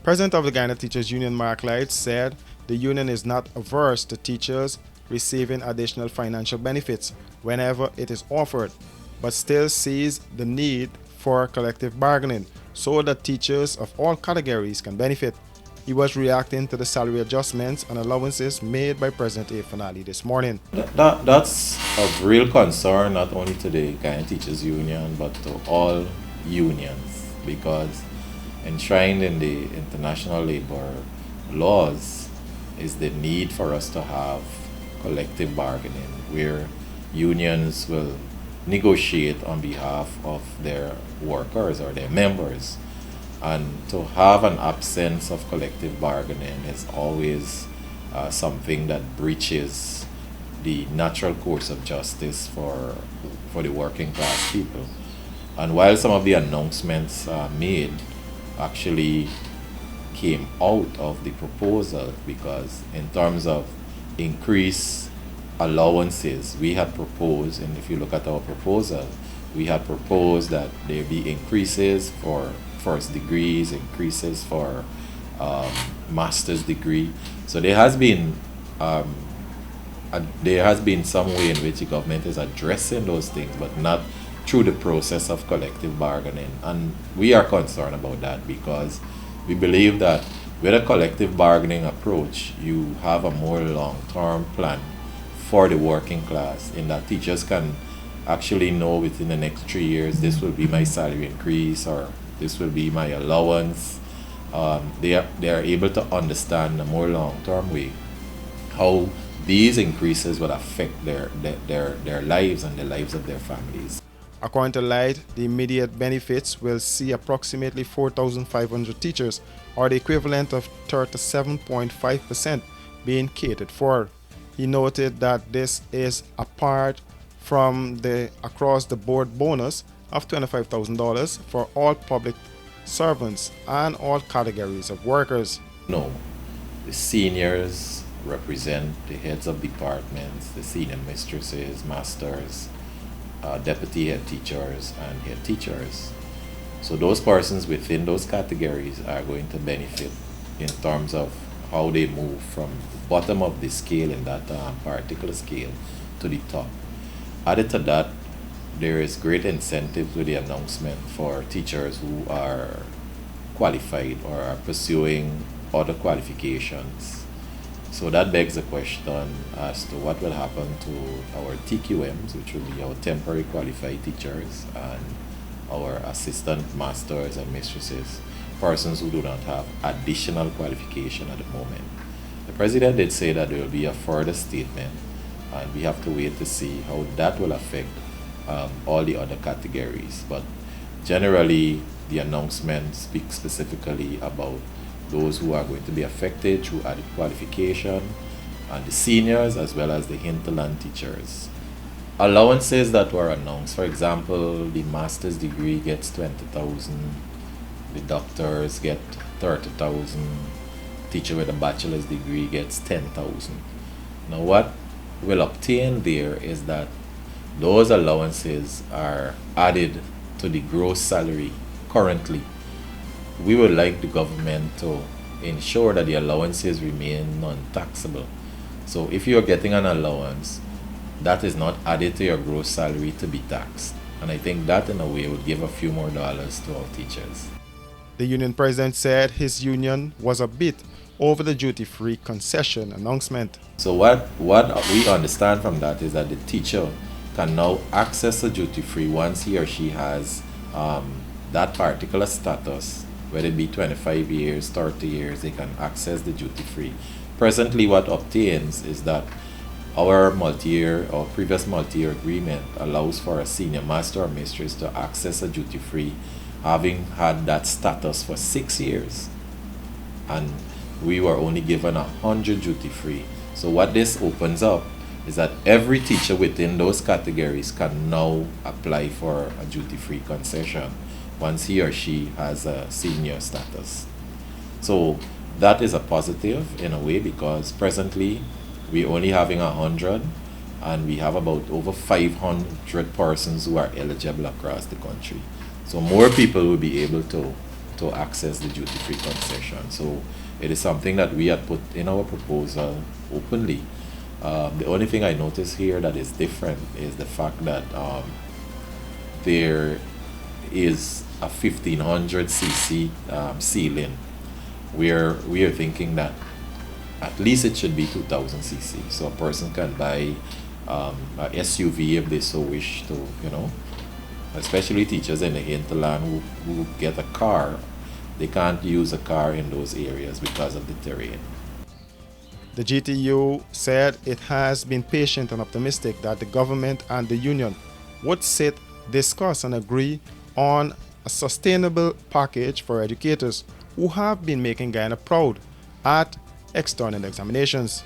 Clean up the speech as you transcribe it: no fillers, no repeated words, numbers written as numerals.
President of the Ghana Teachers Union, Mark Light, said the union is not averse to teachers receiving additional financial benefits whenever it is offered, but still sees the need for collective bargaining so that teachers of all categories can benefit. He was reacting to the salary adjustments and allowances made by President A. Finale this morning. That's of real concern not only to the Ghana Teachers Union but to all unions, because enshrined in the international labor laws is the need for us to have collective bargaining where unions will negotiate on behalf of their workers or their members. And to have an absence of collective bargaining is always something that breaches the natural course of justice for the working class people. And while some of the announcements made actually came out of the proposal, because in terms of increased allowances, we had proposed, and if you look at our proposal, we had proposed that there be increases for first degrees, increases for master's degree. So there has been some way in which the government is addressing those things, but not through the process of collective bargaining. And we are concerned about that because we believe that with a collective bargaining approach, you have a more long-term plan for the working class, in that teachers can actually know within the next 3 years, this will be my salary increase or this will be my allowance. They are able to understand a more long-term way how these increases will affect their lives and the lives of their families. According to Light, the immediate benefits will see approximately 4,500 teachers, or the equivalent of 37.5%, being catered for. He noted that this is apart from the across-the-board bonus of $25,000 for all public servants and all categories of workers. No, the seniors represent the heads of departments, the senior mistresses, masters, deputy head teachers, and head teachers. So those persons within those categories are going to benefit in terms of how they move from the bottom of the scale in that particular scale to the top. Added to that, there is great incentive with the announcement for teachers who are qualified or are pursuing other qualifications. So that begs the question as to what will happen to our TQMs, which will be our temporary qualified teachers, and our assistant masters and mistresses, persons who do not have additional qualification at the moment. The president did say that there will be a further statement, and we have to wait to see how that will affect all the other categories. But generally, the announcement speaks specifically about those who are going to be affected through added qualification, and the seniors as well as the hinterland teachers. Allowances that were announced, for example, the master's degree gets 20,000, the doctors get 30,000, teacher with a bachelor's degree gets 10,000. Now what will obtain there is that those allowances are added to the gross salary currently. We would like the government to ensure that the allowances remain non-taxable. So if you're getting an allowance, that is not added to your gross salary to be taxed. And I think that in a way would give a few more dollars to our teachers. The union president said his union was a bit over the duty-free concession announcement. So what we understand from that is that the teacher can now access a duty-free once he or she has that particular status, whether it be 25 years, 30 years, they can access the duty-free. Presently, what obtains is that our multi-year or previous multi-year agreement allows for a senior master or mistress to access a duty-free having had that status for 6 years. And we were only given 100 duty-free. So what this opens up is that every teacher within those categories can now apply for a duty-free concession once he or she has a senior status. So that is a positive in a way, because presently we're only having 100 and we have about over 500 persons who are eligible across the country. So more people will be able to to access the duty-free concession. So it is something that we had put in our proposal openly. The only thing I notice here that is different is the fact that there is a 1500 cc ceiling, where we are thinking that at least it should be 2000 cc, so a person can buy a SUV if they so wish to, especially teachers in the hinterland who get a car. They can't use a car in those areas because of the terrain. The GTU said it has been patient and optimistic that the government and the union would sit, discuss, and agree on a sustainable package for educators who have been making Guyana proud at external examinations.